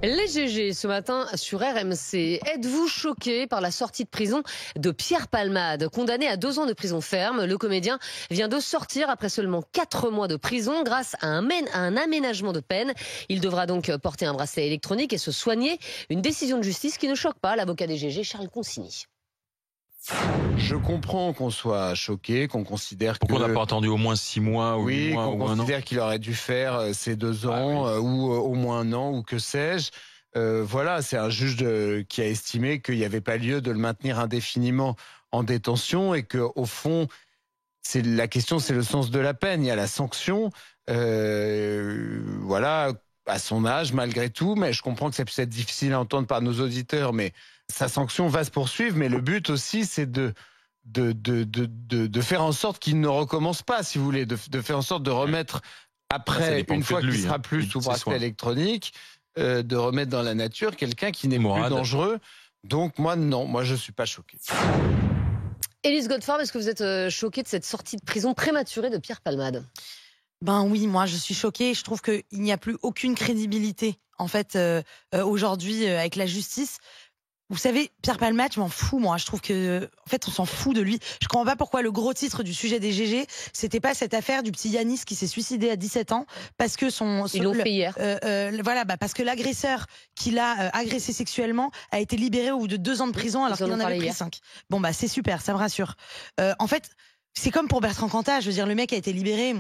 Les GG ce matin sur RMC. Êtes-vous choqué par la sortie de prison de Pierre Palmade? Condamné à 2 ans de prison ferme, le comédien vient de sortir après seulement 4 mois de prison grâce à un aménagement de peine. Il devra donc porter un bracelet électronique et se soigner. Une décision de justice qui ne choque pas l'avocat des GG, Charles Consigny. Je comprends qu'on soit choqué, qu'on considère Pourquoi on n'a pas attendu au moins 6 mois ou oui, 8 mois qu'on ou 1 an. considère qu'il aurait dû faire ces 2 ans ou au moins 1 an ou que sais-je. Voilà, c'est un juge qui a estimé qu'il n'y avait pas lieu de le maintenir indéfiniment en détention et que au fond, la question, c'est le sens de la peine. Il y a la sanction, voilà, à son âge malgré tout. Mais je comprends que ça puisse être difficile à entendre par nos auditeurs, mais sa sanction va se poursuivre. Mais le but aussi, c'est de faire en sorte qu'il ne recommence pas, si vous voulez, de faire en sorte de remettre après, une fois qu'il sera plus sous bracelet électronique, de remettre dans la nature quelqu'un qui n'est plus dangereux. Donc moi, non, moi je suis pas choqué. Élise Godefroy, est-ce que vous êtes choquée de cette sortie de prison prématurée de Pierre Palmade? Ben oui, moi je suis choquée. Je trouve qu'il n'y a plus aucune crédibilité en fait aujourd'hui avec la justice. Vous savez, Pierre Palmade, je m'en fous, moi. Je trouve que, en fait, on s'en fout de lui. Je comprends pas pourquoi le gros titre du sujet des GG, c'était pas cette affaire du petit Yanis qui s'est suicidé à 17 ans parce que Ils l'ont fait hier. Voilà, parce que l'agresseur qui l'a agressé sexuellement a été libéré au bout de 2 ans de prison alors qu'il en avait pris 5. Bon, bah, c'est super, ça me rassure. En fait, c'est comme pour Bertrand Cantat, je veux dire, le mec a été libéré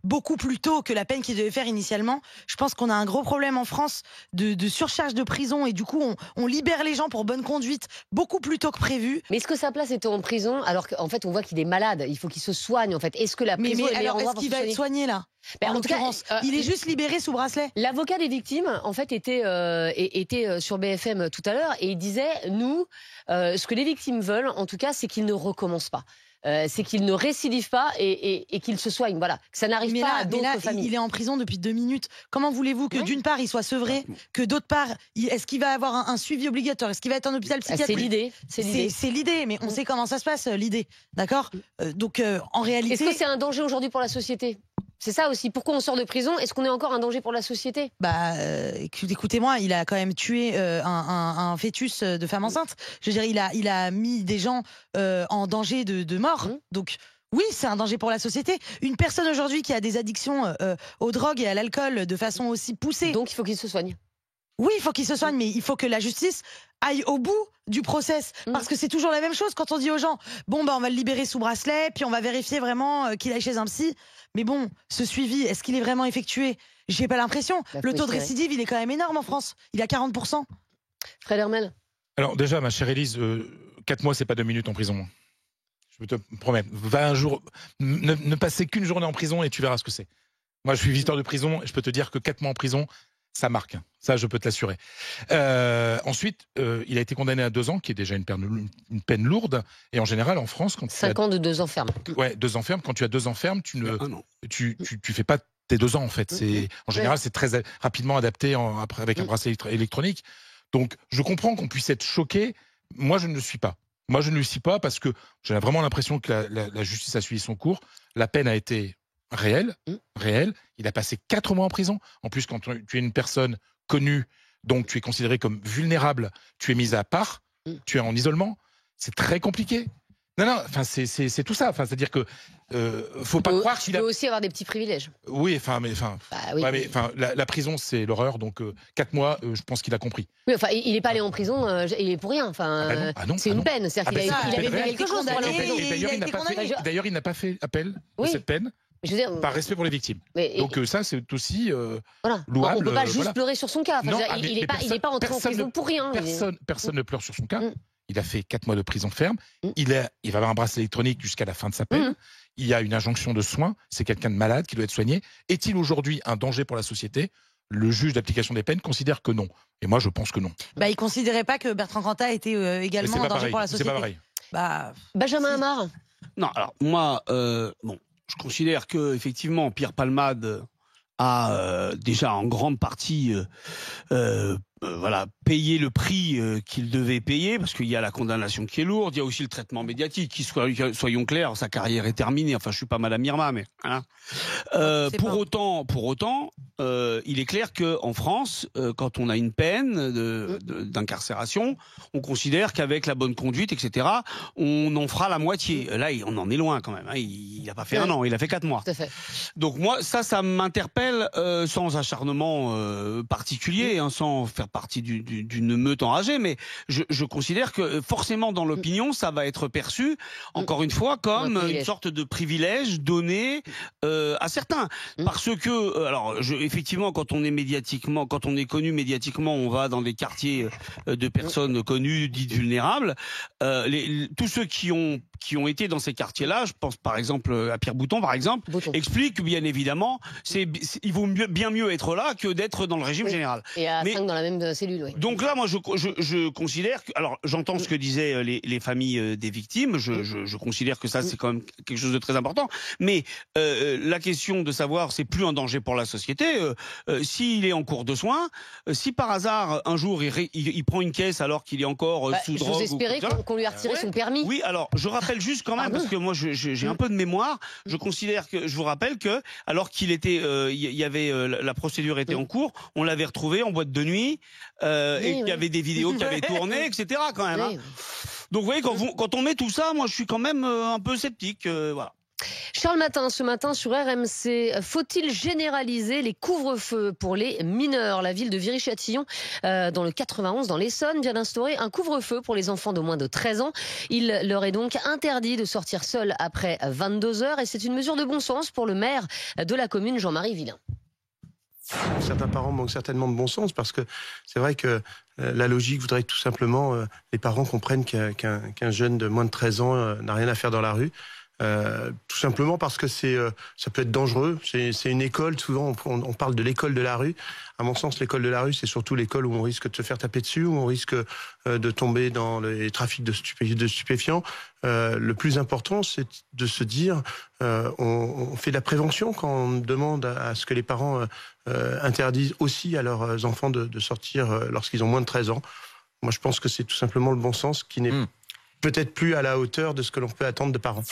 beaucoup plus tôt que la peine qu'il devait faire initialement. Je pense qu'on a un gros problème en France de surcharge de prison et du coup, on libère les gens pour bonne conduite beaucoup plus tôt que prévu. Mais est-ce que sa place était en prison alors qu'en fait, on voit qu'il est malade? Il faut qu'il se soigne, en fait. Est-ce que la prison est le meilleur endroit pour se soigner? Est-ce qu'il va être soigné, là? En l'occurrence, il est juste libéré sous bracelet. L'avocat des victimes, en fait, était sur BFM tout à l'heure et il disait, nous, ce que les victimes veulent, en tout cas, c'est qu'ils ne recommencent pas. C'est qu'il ne récidive pas et qu'il se soigne. Voilà, que ça n'arrive pas à d'autres familles. Il est en prison depuis 2 minutes. Comment voulez-vous que d'une part il soit sevré, que d'autre part, est-ce qu'il va avoir un suivi obligatoire? Est-ce qu'il va être en hôpital psychiatrique? C'est l'idée. C'est l'idée, mais on sait comment ça se passe, l'idée. D'accord? Donc en réalité. Est-ce que c'est un danger aujourd'hui pour la société? C'est ça aussi. Pourquoi on sort de prison? Est-ce qu'on est encore un danger pour la société? Bah, écoutez-moi, il a quand même tué un fœtus de femme enceinte. Je veux dire, il a mis des gens en danger de mort. Donc, oui, c'est un danger pour la société. Une personne aujourd'hui qui a des addictions aux drogues et à l'alcool de façon aussi poussée. Donc, il faut qu'il se soigne. Oui, il faut qu'il se soigne, mais il faut que la justice aille au bout du process. Parce que c'est toujours la même chose quand on dit aux gens, bon, bah, on va le libérer sous bracelet, puis on va vérifier vraiment qu'il aille chez un psy. Mais bon, ce suivi, est-ce qu'il est vraiment effectué? J'ai pas l'impression. Le taux de récidive, il est quand même énorme en France. Il est à 40%. Fred Hermel. Alors déjà, ma chère Élise, 4 mois, c'est pas 2 minutes en prison. Je te promets. Va un jour, ne passer qu'une journée en prison et tu verras ce que c'est. Moi, je suis visiteur de prison et je peux te dire que 4 mois en prison, ça marque. Ça, je peux te l'assurer. Ensuite, il a été condamné à 2 ans, qui est déjà une peine lourde. Et en général, en France, quand 5 ans de 2 ans ferme. Ouais, 2 ans ferme. Quand tu as 2 ans ferme, tu fais pas tes 2 ans en fait. En général, c'est très rapidement adapté avec un bracelet électronique. Donc, je comprends qu'on puisse être choqué. Moi, je ne le suis pas. Moi, je ne le suis pas parce que j'ai vraiment l'impression que la justice a suivi son cours. La peine a été réel. Il a passé 4 mois en prison. En plus, quand tu es une personne connue, donc tu es considéré comme vulnérable, tu es mise à part, tu es en isolement, c'est très compliqué. Non, enfin, c'est tout ça. Enfin, c'est-à-dire que faut pas croire qu'il peut aussi avoir des petits privilèges. Oui, la prison, c'est l'horreur. Donc 4 mois, je pense qu'il a compris. Oui, enfin, il n'est pas allé en prison, il est pour rien. Enfin, c'est une peine. C'est-à-dire qu'il avait fait quelque chose pour aller en prison. D'ailleurs, il n'a pas fait appel de cette peine. Je veux dire, par respect pour les victimes. Donc ça, c'est aussi louable. On ne peut pas juste pleurer sur son cas. Enfin, non, il n'est pas entré en prison pour rien. Personne ne pleure sur son cas. Il a fait 4 mois de prison ferme. Il va avoir un bracelet électronique jusqu'à la fin de sa peine. Il y a une injonction de soins. C'est quelqu'un de malade qui doit être soigné. Est-il aujourd'hui un danger pour la société? Le juge d'application des peines considère que non. Et moi, je pense que non. Bah, il ne considérait pas que Bertrand Cantat était également un danger pour la société. C'est pas pareil. Benjamin Amar. Non, alors moi, je considère que effectivement Pierre Palmade a déjà en grande partie voilà, payer le prix qu'il devait payer, parce qu'il y a la condamnation qui est lourde, il y a aussi le traitement médiatique, soyons clairs, sa carrière est terminée. Enfin, je suis pas Madame Irma, mais hein. Pour autant, il est clair que en France, quand on a une peine d'incarcération, on considère qu'avec la bonne conduite, etc., on en fera la moitié. Là, on en est loin quand même. Hein. Il n'a pas fait 1 an, il a fait 4 mois. Tout à fait. Donc moi, ça m'interpelle sans acharnement particulier, hein, sans faire partie d'une meute enragée, mais je considère que forcément dans l'opinion, ça va être perçu, encore une fois, comme une sorte de privilège donné à certains. Parce que, alors, effectivement, quand on est connu médiatiquement, on va dans des quartiers de personnes connues, dites vulnérables. Tous ceux qui ont été dans ces quartiers-là, je pense par exemple à Pierre Bouton, par exemple, expliquent bien évidemment, il vaut bien mieux être là que d'être dans le régime général. Et à 5 dans la même cellule, oui. Donc là, moi, je considère que, alors, j'entends ce que disaient les familles des victimes. Je considère que ça, c'est quand même quelque chose de très important. Mais la question de savoir, c'est plus un danger pour la société. S'il est en cours de soins, si par hasard un jour il prend une caisse alors qu'il est encore sous drogue, vous espérez qu'on lui a retiré son permis. Oui, alors je rappelle juste quand même, parce que moi j'ai un peu de mémoire. Je vous rappelle que alors qu'il était, la procédure était en cours, on l'avait retrouvé en boîte de nuit. Et qu'il y avait des vidéos qui avaient tourné, etc. quand même. Hein. Donc vous voyez, quand on met tout ça, moi je suis quand même un peu sceptique. Voilà. Charles Matin, ce matin sur RMC, faut-il généraliser les couvre-feux pour les mineurs? La ville de Viry-Châtillon, dans le 91, dans l'Essonne, vient d'instaurer un couvre-feu pour les enfants de moins de 13 ans. Il leur est donc interdit de sortir seuls après 22 heures et c'est une mesure de bon sens pour le maire de la commune, Jean-Marie Villain. Certains parents manquent certainement de bon sens parce que c'est vrai que la logique voudrait que tout simplement les parents comprennent qu'un jeune de moins de 13 ans n'a rien à faire dans la rue. Tout simplement parce que ça peut être dangereux. C'est une école, souvent on parle de l'école de la rue. À mon sens, l'école de la rue, c'est surtout l'école où on risque de se faire taper dessus, où on risque de tomber dans les trafics de stupéfiants. Le plus important, c'est de se dire, on fait de la prévention quand on demande à ce que les parents interdisent aussi à leurs enfants de sortir lorsqu'ils ont moins de 13 ans. Moi, je pense que c'est tout simplement le bon sens qui n'est peut-être plus à la hauteur de ce que l'on peut attendre de parents.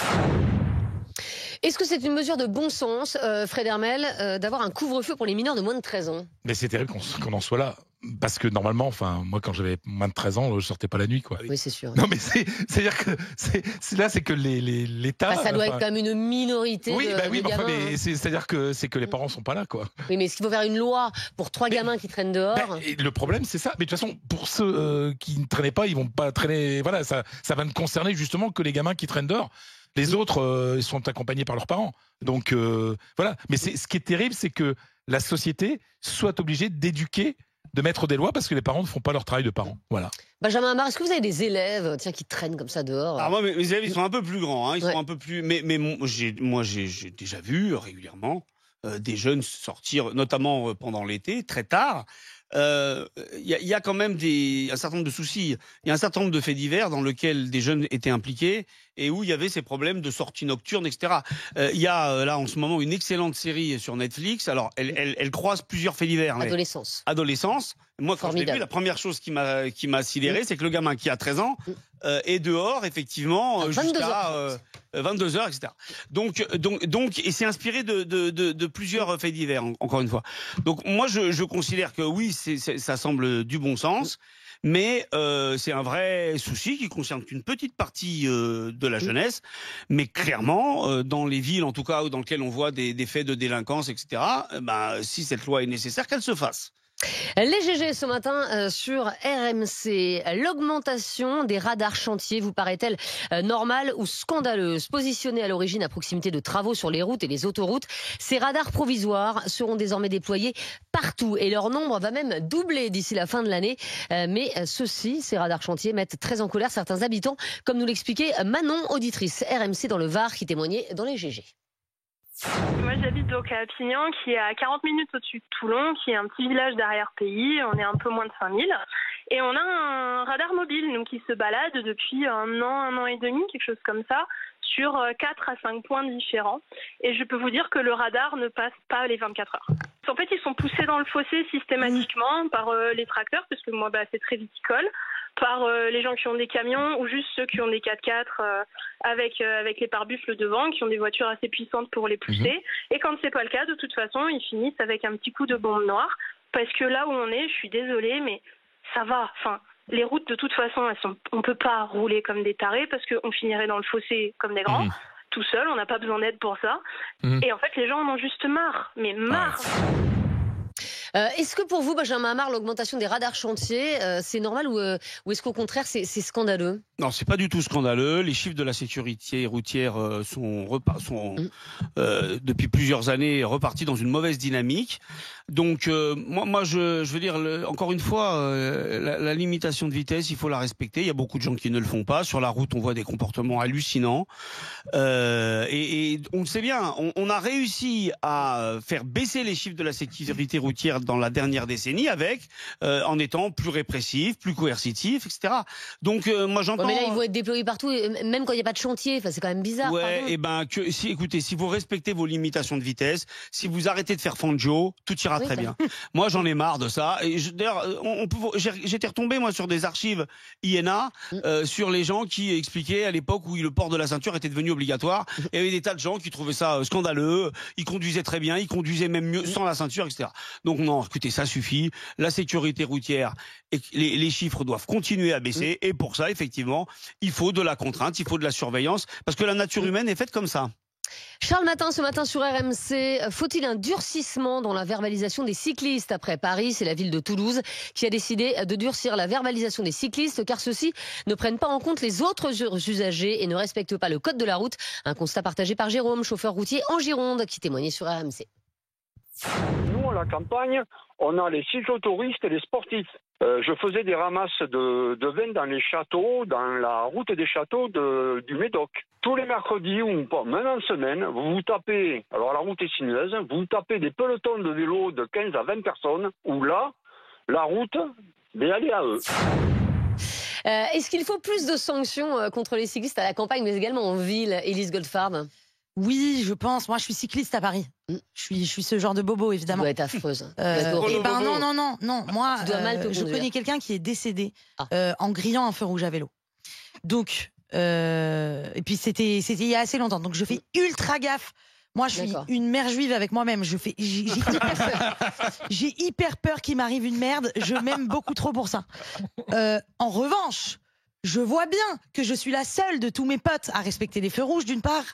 Est-ce que c'est une mesure de bon sens, Fred Hermel, d'avoir un couvre-feu pour les mineurs de moins de 13 ans? Mais c'est terrible qu'on en soit là. Parce que normalement, enfin, moi, quand j'avais moins de 13 ans, je sortais pas la nuit, quoi. Oui, c'est sûr. Non, mais c'est-à-dire que c'est que l'État. Ça doit être quand même une minorité. Oui, de enfin, gamins. Mais c'est-à-dire que les parents sont pas là, quoi. Oui, mais est-ce qu'il faut faire une loi pour 3 gamins qui traînent dehors? Le problème, c'est ça. Mais de toute façon, pour ceux qui ne traînaient pas, ils vont pas traîner. Voilà, ça va ne concerner justement que les gamins qui traînent dehors. Les autres, ils sont accompagnés par leurs parents. Donc voilà. Mais ce qui est terrible, c'est que la société soit obligée d'éduquer, de mettre des lois parce que les parents ne font pas leur travail de parents. Voilà. Benjamin Amar, est-ce que vous avez des élèves qui traînent comme ça dehors? Alors moi, mes élèves, ils sont un peu plus grands. Hein, ils sont un peu plus. Mais moi, j'ai déjà vu régulièrement des jeunes sortir, notamment pendant l'été, très tard. Y a quand même un certain nombre de soucis. Il y a un certain nombre de faits divers dans lesquels des jeunes étaient impliqués et où il y avait ces problèmes de sortie nocturne, etc. Il y a là en ce moment une excellente série sur Netflix. Alors, elle croise plusieurs faits divers. Adolescence. Moi, quand je l'ai vu, la première chose qui m'a sidéré, c'est que le gamin qui a 13 ans est dehors, effectivement, jusqu'à 22 heures, etc. Donc, et c'est inspiré de plusieurs faits divers, encore une fois. Donc, moi, je considère que oui, ça semble du bon sens. Mais c'est un vrai souci qui concerne qu'une petite partie de la jeunesse. Mais clairement, dans les villes, en tout cas, dans lesquelles on voit des faits de délinquance, etc., si cette loi est nécessaire, qu'elle se fasse. Les GG ce matin sur RMC. L'augmentation des radars chantiers vous paraît-elle normale ou scandaleuse? Positionnés à l'origine à proximité de travaux sur les routes et les autoroutes, ces radars provisoires seront désormais déployés partout et leur nombre va même doubler d'ici la fin de l'année. Mais ces radars chantiers mettent très en colère certains habitants, comme nous l'expliquait Manon, auditrice RMC dans le Var, qui témoignait dans les GG. Moi j'habite donc à Pignan, qui est à 40 minutes au-dessus de Toulon, qui est un petit village d'arrière-pays, on est un peu moins de 5000. Et on a un radar mobile, donc qui se balade depuis un an et demi, quelque chose comme ça, sur 4 à 5 points différents. Et je peux vous dire que le radar ne passe pas les 24 heures. En fait, ils sont poussés dans le fossé systématiquement par les tracteurs, parce que moi, c'est très viticole, par les gens qui ont des camions ou juste ceux qui ont des 4x4 avec les pare-buffles devant, qui ont des voitures assez puissantes pour les pousser. Et quand c'est pas le cas, de toute façon, ils finissent avec un petit coup de bombe noire. Parce que là où on est, je suis désolée, mais ça va. Enfin, les routes, de toute façon, on peut pas rouler comme des tarés parce qu'on finirait dans le fossé comme des grands. Tout seul, on n'a pas besoin d'aide pour ça. Et en fait, les gens en ont juste marre. Mais marre. Est-ce que pour vous, Benjamin Amar, l'augmentation des radars chantiers, c'est normal ou est-ce qu'au contraire, c'est scandaleux? Non, c'est pas du tout scandaleux. Les chiffres de la sécurité routière sont depuis plusieurs années repartis dans une mauvaise dynamique. Donc, moi, je veux dire, encore une fois, la limitation de vitesse, il faut la respecter. Il y a beaucoup de gens qui ne le font pas. Sur la route, on voit des comportements hallucinants. Et on le sait bien, on a réussi à faire baisser les chiffres de la sécurité routière dans la dernière décennie en étant plus répressif, plus coercitif, etc. Donc, moi, j'entends... Mais là, ils vont être déployés partout, même quand il n'y a pas de chantier. Enfin, c'est quand même bizarre. Ouais, écoutez, si vous respectez vos limitations de vitesse, si vous arrêtez de faire Fangio, tout ira très bien. Moi, j'en ai marre de ça. Et d'ailleurs, j'étais retombé moi sur des archives INA sur les gens qui expliquaient à l'époque où le port de la ceinture était devenu obligatoire. Il y avait des tas de gens qui trouvaient ça scandaleux. Ils conduisaient très bien, ils conduisaient même mieux sans la ceinture, etc. Donc non, écoutez, ça suffit. La sécurité routière, les chiffres doivent continuer à baisser. Et pour ça, effectivement, il faut de la contrainte, il faut de la surveillance, parce que la nature humaine est faite comme ça. Charles Matin, ce matin sur RMC, faut-il un durcissement dans la verbalisation des cyclistes? Après Paris, c'est la ville de Toulouse qui a décidé de durcir la verbalisation des cyclistes car ceux-ci ne prennent pas en compte les autres usagers et ne respectent pas le code de la route. Un constat partagé par Jérôme, chauffeur routier en Gironde, qui témoignait sur RMC. Nous, à la campagne, on a les cyclotouristes et les sportifs. Je faisais des ramasses de vin dans les châteaux, dans la route des châteaux du Médoc. Tous les mercredis, ou même en semaine, vous tapez, alors la route est sinueuse, vous tapez des pelotons de vélos de 15 à 20 personnes, où là, la route, elle est à eux. Est-ce qu'il faut plus de sanctions contre les cyclistes à la campagne, mais également en ville, Élise Goldfarb? Oui, je pense. Moi, je suis cycliste à Paris. Je suis ce genre de bobo, évidemment. Tu dois être affreuse. Non. Moi, je connais quelqu'un qui est décédé en grillant un feu rouge à vélo. Donc, et puis c'était il y a assez longtemps. Donc, je fais ultra gaffe. Moi, je suis une mère juive avec moi-même. J'ai hyper peur qu'il m'arrive une merde. Je m'aime beaucoup trop pour ça. En revanche, je vois bien que je suis la seule de tous mes potes à respecter les feux rouges, d'une part,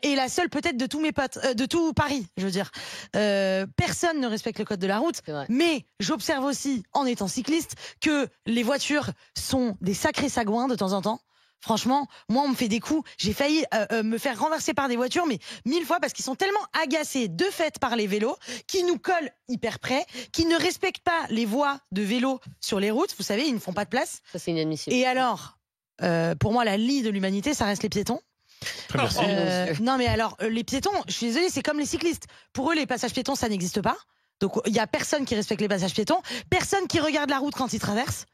et la seule peut-être de tous mes potes, de tout Paris, je veux dire. Personne ne respecte le code de la route, mais j'observe aussi, en étant cycliste, que les voitures sont des sacrés sagouins de temps en temps. Franchement, moi, on me fait des coups. J'ai failli me faire renverser par des voitures, mais 1000 fois, parce qu'ils sont tellement agacés de fait par les vélos, qui nous collent hyper près, qui ne respectent pas les voies de vélo sur les routes. Vous savez, ils ne font pas de place. Ça, c'est inadmissible. Et alors, pour moi, la lie de l'humanité, ça reste les piétons. Non, mais alors, les piétons, je suis désolée, c'est comme les cyclistes. Pour eux, les passages piétons, ça n'existe pas. Donc, il y a personne qui respecte les passages piétons, personne qui regarde la route quand ils traversent.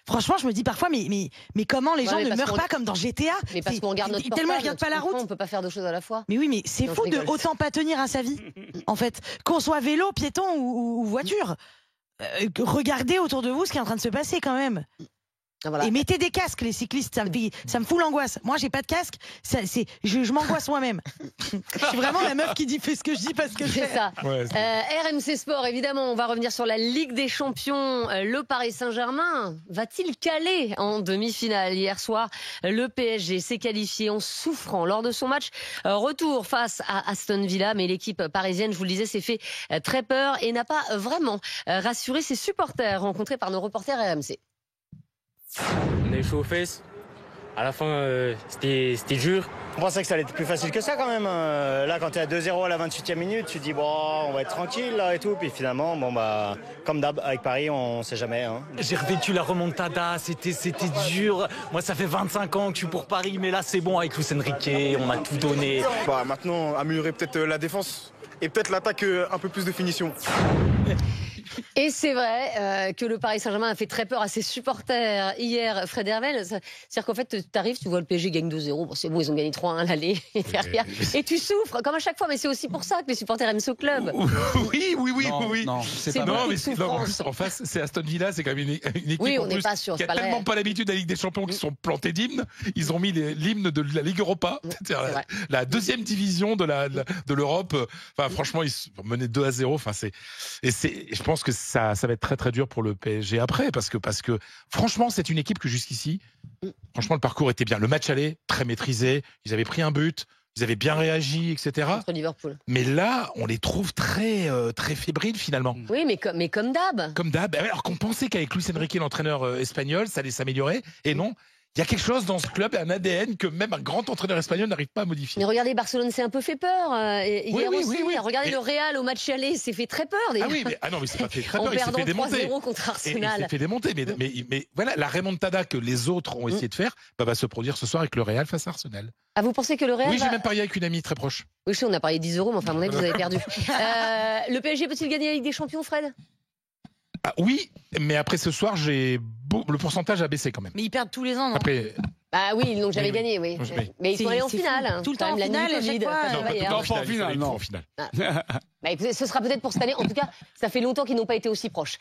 Franchement, je me dis parfois, mais comment les gens ne meurent pas comme dans GTA? Mais parce qu'on regarde notre portable, tellement ils regardent pas la route. On peut pas faire deux choses à la fois. Mais oui, mais c'est fou de autant pas tenir à sa vie. En fait, qu'on soit vélo, piéton ou voiture, regardez autour de vous ce qui est en train de se passer quand même. Voilà. Et mettez des casques, les cyclistes, ça me fout l'angoisse. Moi, j'ai pas de casque, je m'angoisse moi-même. Je suis vraiment la meuf qui fais ce que je dis parce que c'est ça. Ouais, RMC Sport, évidemment, on va revenir sur la Ligue des Champions. Le Paris Saint-Germain va-t-il caler en demi-finale? Hier soir, le PSG s'est qualifié en souffrant lors de son match retour face à Aston Villa, mais l'équipe parisienne, je vous le disais, s'est fait très peur et n'a pas vraiment rassuré ses supporters rencontrés par nos reporters RMC. On est chaud aux fesses. À la fin, c'était dur. On pensait que ça allait être plus facile que ça quand même. Là, quand tu es à 2-0 à la 28e minute, tu te dis, bon, on va être tranquille là et tout. Puis finalement, comme d'hab, avec Paris, on sait jamais. Hein. J'ai revécu la remontada, c'était dur. Moi, ça fait 25 ans que je suis pour Paris, mais là, c'est bon avec Luis Enrique, on a tout donné. Maintenant, améliorer peut-être la défense et peut-être l'attaque, un peu plus de finition. Et c'est vrai que le Paris Saint-Germain a fait très peur à ses supporters hier, Fred Hervel. C'est-à-dire qu'en fait, tu arrives, tu vois le PSG gagne 2-0. Bon, c'est bon, ils ont gagné 3-1 l'aller et derrière. Et tu souffres, comme à chaque fois. Mais c'est aussi pour ça que les supporters aiment ce club. Oui. Non, c'est pas non, mais en face, c'est Aston Villa, c'est quand même une équipe oui, on n'est pas sûr, qui a tellement pas l'habitude de la Ligue des Champions qu'ils sont plantés d'hymnes. Ils ont mis l'hymne de la Ligue Europa, la deuxième division de l'Europe. Enfin, franchement, ils menaient 2-0. Enfin, je pense que ça va être très très dur pour le PSG après, parce que franchement, c'est une équipe que jusqu'ici, franchement, le parcours était bien. Le match allait très maîtrisé. Ils avaient pris un but. Ils avaient bien réagi, etc. Contre Liverpool. Mais là, on les trouve très fébriles finalement. Oui, mais comme d'hab. Comme d'hab. Alors qu'on pensait qu'avec Luis Enrique, l'entraîneur espagnol, ça allait s'améliorer. Et non. Il y a quelque chose dans ce club, un ADN que même un grand entraîneur espagnol n'arrive pas à modifier. Mais regardez, Barcelone s'est un peu fait peur hier aussi. Oui. Regardez le Real au match aller, s'est fait très peur. Ah oui, mais c'est pas fait très peur. En perdant il s'est fait démonter. 3-0 contre Arsenal. Il s'est fait démonter. Mais voilà, la remontada que les autres ont essayé de faire va se produire ce soir avec le Real face à Arsenal. Ah, vous pensez que le Real Oui, j'ai même parié avec une amie très proche. Oui, on a parié 10 €, mais enfin, à mon avis, vous avez perdu. Le PSG peut-il gagner la Ligue des Champions, Fred ? Ah, oui, mais après ce soir, le pourcentage a baissé quand même. Mais ils perdent tous les ans, non ? Après. Ah oui, ils n'ont jamais gagné, oui. Mais ils sont allés en finale. Tout le temps en finale, à chaque fois. Non, pas en finale. Écoutez, ce sera peut-être pour cette année. En tout cas, ça fait longtemps qu'ils n'ont pas été aussi proches.